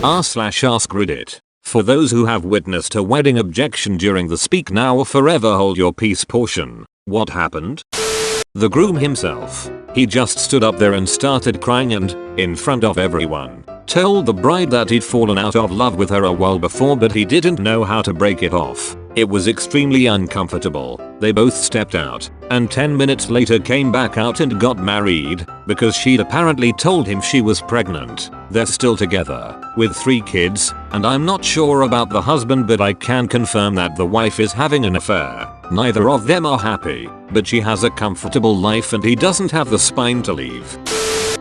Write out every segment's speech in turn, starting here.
r/AskReddit. For those who have witnessed a wedding objection during the speak now or forever hold your peace portion. What happened? The groom himself. He just stood up there and started crying and, in front of everyone, told the bride that he'd fallen out of love with her a while before but he didn't know how to break it off. It was extremely uncomfortable. They both stepped out, and 10 minutes later came back out and got married, because she'd apparently told him she was pregnant. They're still together, with 3 kids, and I'm not sure about the husband but I can confirm that the wife is having an affair. Neither of them are happy, but she has a comfortable life and he doesn't have the spine to leave.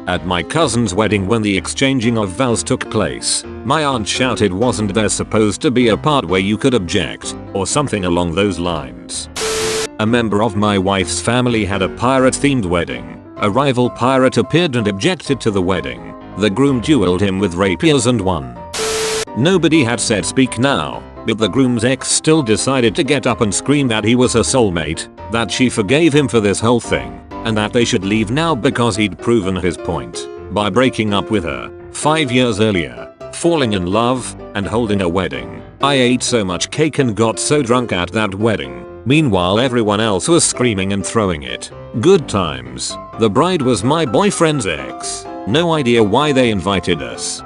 At my cousin's wedding when the exchanging of vows took place, my aunt shouted, wasn't there supposed to be a part where you could object, or something along those lines. A member of my wife's family had a pirate-themed wedding. A rival pirate appeared and objected to the wedding. The groom dueled him with rapiers and won. Nobody had said speak now, but the groom's ex still decided to get up and scream that he was her soulmate, that she forgave him for this whole thing, and that they should leave now because he'd proven his point by breaking up with her 5 years earlier, falling in love, and holding a wedding. I ate so much cake and got so drunk at that wedding. Meanwhile everyone else was screaming and throwing it. Good times. The bride was my boyfriend's ex. No idea why they invited us.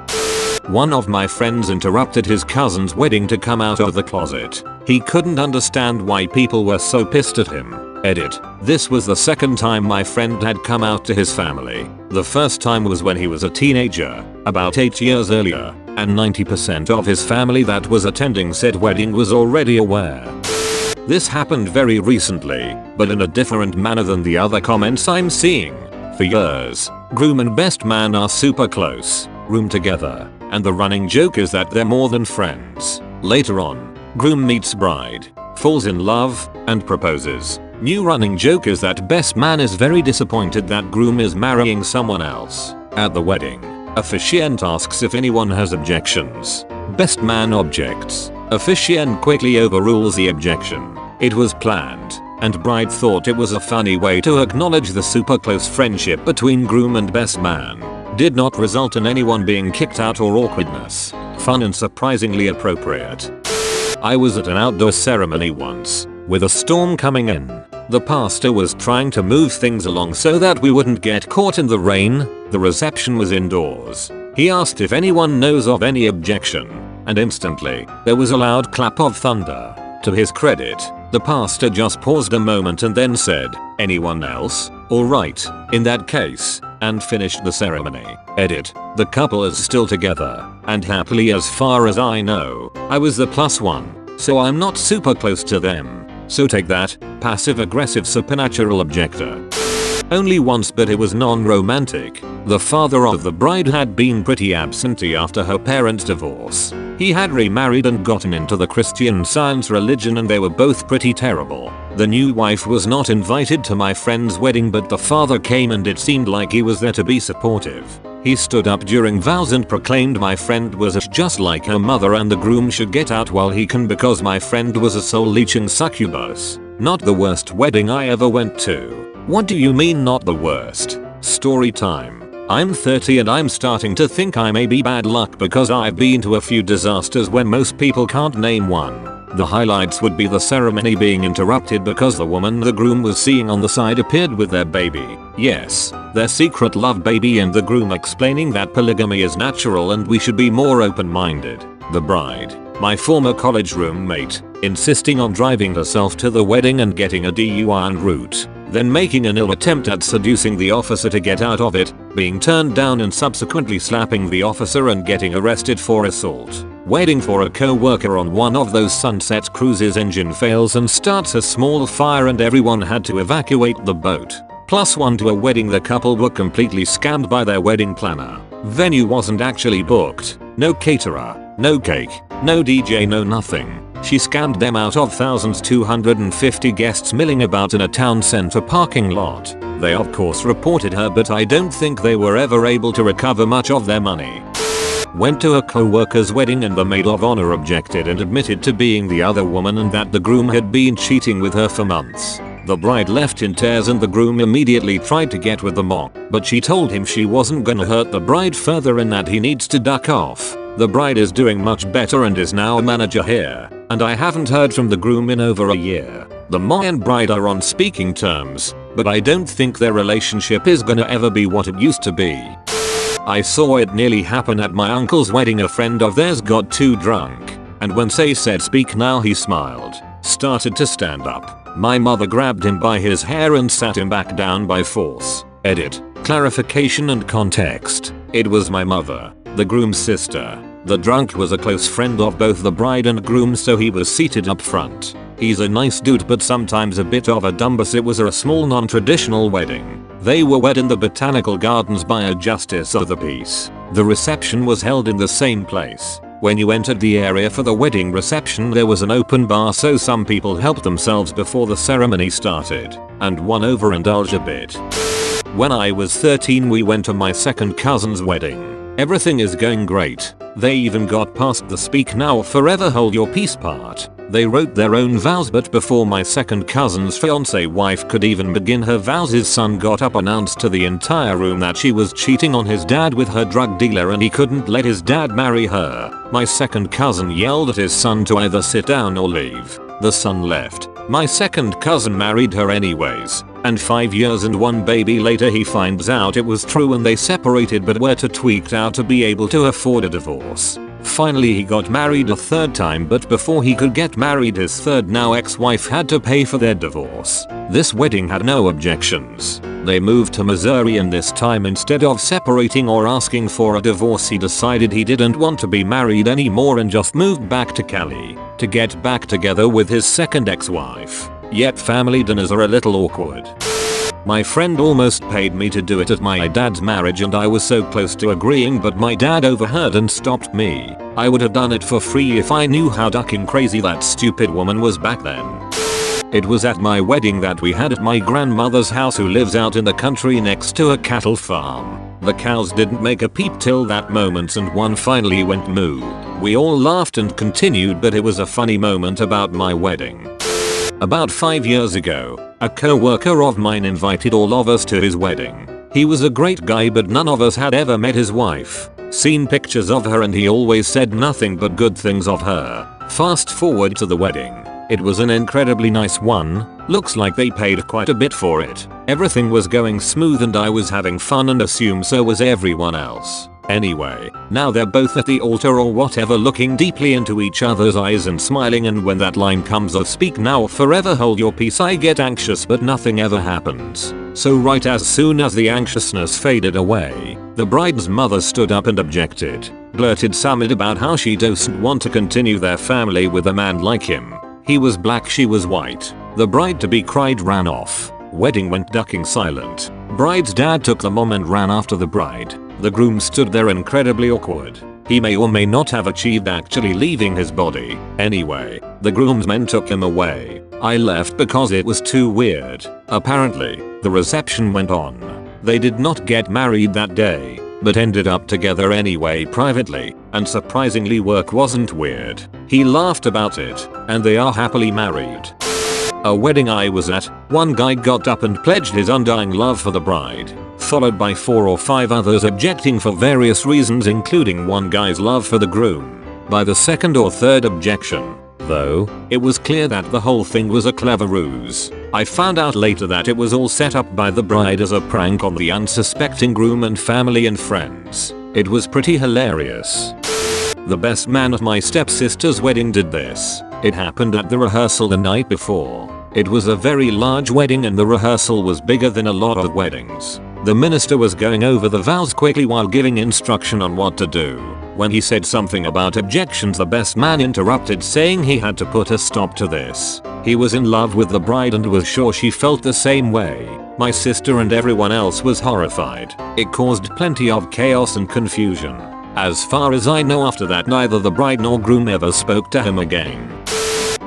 One of my friends interrupted his cousin's wedding to come out of the closet. He couldn't understand why people were so pissed at him. Edit. This was the second time my friend had come out to his family. The first time was when he was a teenager, about 8 years earlier, and 90% of his family that was attending said wedding was already aware. This happened very recently, but in a different manner than the other comments I'm seeing. For years, groom and best man are super close, room together, and the running joke is that they're more than friends. Later on, groom meets bride, falls in love, and proposes. New running joke is that best man is very disappointed that groom is marrying someone else. At the wedding, officiant asks if anyone has objections. Best man objects. Officiant quickly overrules the objection. It was planned, and bride thought it was a funny way to acknowledge the super close friendship between groom and best man. Did not result in anyone being kicked out or awkwardness. Fun and surprisingly appropriate. I was at an outdoor ceremony once, with a storm coming in. The pastor was trying to move things along so that we wouldn't get caught in the rain. The reception was indoors. He asked if anyone knows of any objection, and instantly, there was a loud clap of thunder. To his credit, the pastor just paused a moment and then said, "Anyone else? Alright, in that case," and finished the ceremony. Edit. The couple is still together, and happily as far as I know. I was the +1, so I'm not super close to them. So take that, passive-aggressive supernatural objector. Only once, but it was non-romantic. The father of the bride had been pretty absentee after her parents' divorce. He had remarried and gotten into the Christian Science religion and they were both pretty terrible. The new wife was not invited to my friend's wedding but the father came and it seemed like he was there to be supportive. He stood up during vows and proclaimed my friend was just like her mother and the groom should get out while he can because my friend was a soul-leeching succubus. Not the worst wedding I ever went to. What do you mean not the worst? Story time. I'm 30 and I'm starting to think I may be bad luck because I've been to a few disasters when most people can't name one. The highlights would be the ceremony being interrupted because the woman the groom was seeing on the side appeared with their baby. Yes, their secret love baby, and the groom explaining that polygamy is natural and we should be more open-minded. The bride, my former college roommate, insisting on driving herself to the wedding and getting a DUI en route. Then making an ill attempt at seducing the officer to get out of it, being turned down and subsequently slapping the officer and getting arrested for assault. Waiting for a co-worker on one of those sunset cruises, engine fails and starts a small fire and everyone had to evacuate the boat. +1 to a wedding, the couple were completely scammed by their wedding planner. Venue wasn't actually booked, no caterer, no cake, no DJ, no nothing. She scammed them out of thousands. 250 guests milling about in a town center parking lot. They of course reported her but I don't think they were ever able to recover much of their money. Went to a co-worker's wedding and the maid of honor objected and admitted to being the other woman and that the groom had been cheating with her for months. The bride left in tears and the groom immediately tried to get with the mop, but she told him she wasn't gonna hurt the bride further and that he needs to duck off. The bride is doing much better and is now a manager here, and I haven't heard from the groom in over a year. The mom and bride are on speaking terms, but I don't think their relationship is gonna ever be what it used to be. I saw it nearly happen at my uncle's wedding. A friend of theirs got too drunk, and when they said speak now he smiled, started to stand up. My mother grabbed him by his hair and sat him back down by force. Edit. Clarification and context. It was my mother, the groom's sister. The drunk was a close friend of both the bride and groom, so he was seated up front. He's a nice dude but sometimes a bit of a dumbus. It was a small non-traditional wedding. They were wed in the botanical gardens by a justice of the peace. The reception was held in the same place. When you entered the area for the wedding reception there was an open bar, so some people helped themselves before the ceremony started, and one overindulged a bit. When I was 13 we went to my second cousin's wedding. Everything is going great. They even got past the speak now or forever hold your peace part. They wrote their own vows, but before my second cousin's fiancé wife could even begin her vows his son got up, announced to the entire room that she was cheating on his dad with her drug dealer and he couldn't let his dad marry her. My second cousin yelled at his son to either sit down or leave. The son left. My second cousin married her anyways, and 5 years and 1 baby later he finds out it was true and they separated but were too tweaked out to be able to afford a divorce. Finally he got married a third time, but before he could get married his third now ex-wife had to pay for their divorce. This wedding had no objections. They moved to Missouri and this time instead of separating or asking for a divorce he decided he didn't want to be married anymore and just moved back to Cali to get back together with his second ex-wife. Yet family dinners are a little awkward. My friend almost paid me to do it at my dad's marriage and I was so close to agreeing, but my dad overheard and stopped me. I would have done it for free if I knew how ducking crazy that stupid woman was back then. It was at my wedding that we had at my grandmother's house, who lives out in the country next to a cattle farm. The cows didn't make a peep till that moment and one finally went moo. We all laughed and continued, but it was a funny moment about my wedding. About 5 years ago, a co-worker of mine invited all of us to his wedding. He was a great guy but none of us had ever met his wife, seen pictures of her, and he always said nothing but good things of her. Fast forward to the wedding. It was an incredibly nice one. Looks like they paid quite a bit for it. Everything was going smooth and I was having fun and assume so was everyone else. Anyway, now they're both at the altar or whatever, looking deeply into each other's eyes and smiling, and when that line comes of speak now or forever hold your peace I get anxious, but nothing ever happens. So right as soon as the anxiousness faded away, the bride's mother stood up and objected. Blurted something about how she doesn't want to continue their family with a man like him. He was black, she was white. The bride-to-be cried, ran off. Wedding went ducking silent. Bride's dad took the mom and ran after the bride. The groom stood there incredibly awkward. He may or may not have achieved actually leaving his body. Anyway, the groomsmen took him away. I left because it was too weird. Apparently, the reception went on. They did not get married that day, but ended up together anyway privately, and surprisingly work wasn't weird. He laughed about it, and they are happily married. A wedding I was at, one guy got up and pledged his undying love for the bride, followed by 4 or 5 others objecting for various reasons, including one guy's love for the groom. By the second or third objection, though, it was clear that the whole thing was a clever ruse. I found out later that it was all set up by the bride as a prank on the unsuspecting groom and family and friends. It was pretty hilarious. The best man at my stepsister's wedding did this. It happened at the rehearsal the night before. It was a very large wedding and the rehearsal was bigger than a lot of weddings. The minister was going over the vows quickly while giving instruction on what to do. When he said something about objections, the best man interrupted, saying he had to put a stop to this. He was in love with the bride and was sure she felt the same way. My sister and everyone else was horrified. It caused plenty of chaos and confusion. As far as I know, after that neither the bride nor groom ever spoke to him again.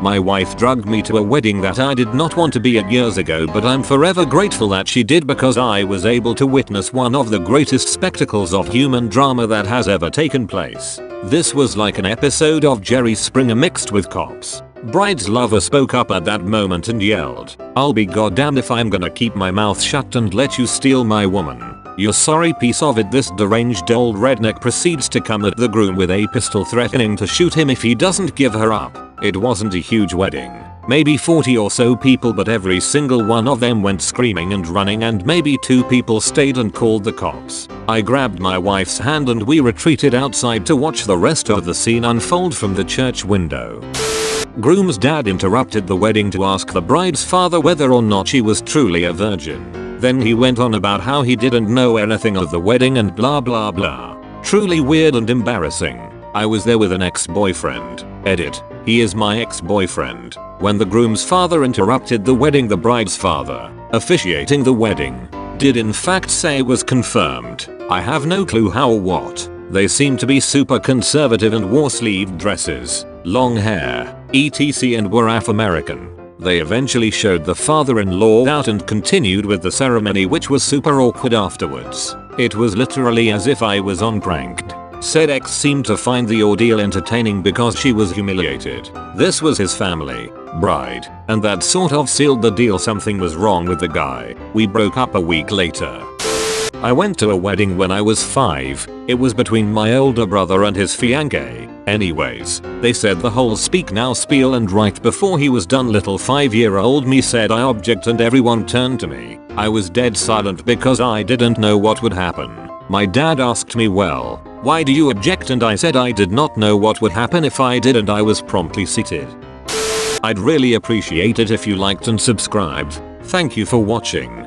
My wife drugged me to a wedding that I did not want to be at years ago, but I'm forever grateful that she did, because I was able to witness one of the greatest spectacles of human drama that has ever taken place. This was like an episode of Jerry Springer mixed with Cops. Bride's lover spoke up at that moment and yelled, "I'll be goddamned if I'm gonna keep my mouth shut and let you steal my woman." "You sorry piece of it." This deranged old redneck proceeds to come at the groom with a pistol, threatening to shoot him if he doesn't give her up. It wasn't a huge wedding. Maybe 40 or so people, but every single one of them went screaming and running, and maybe 2 people stayed and called the cops. I grabbed my wife's hand and we retreated outside to watch the rest of the scene unfold from the church window. Groom's dad interrupted the wedding to ask the bride's father whether or not she was truly a virgin. Then he went on about how he didn't know anything of the wedding and blah blah blah. Truly weird and embarrassing. I was there with an ex-boyfriend. Edit. He is my ex-boyfriend. When the groom's father interrupted the wedding, the bride's father, officiating the wedding, did in fact say it was confirmed. I have no clue how or what. They seemed to be super conservative and wore sleeved dresses, long hair, etc. and were Afro-American. They eventually showed the father-in-law out and continued with the ceremony, which was super awkward afterwards. It was literally as if I was on Pranked. Said ex seemed to find the ordeal entertaining because she was humiliated. This was his family, bride, and that sort of sealed the deal. Something was wrong with the guy. We broke up a week later. I went to a wedding when I was 5. It was between my older brother and his fiancée. Anyways, they said the whole speak now spiel, and right before he was done, little 5-year-old me said, "I object," and everyone turned to me. I was dead silent because I didn't know what would happen. My dad asked me, "Well, why do you object?" and I said I did not know what would happen if I did, and I was promptly seated. I'd really appreciate it if you liked and subscribed. Thank you for watching.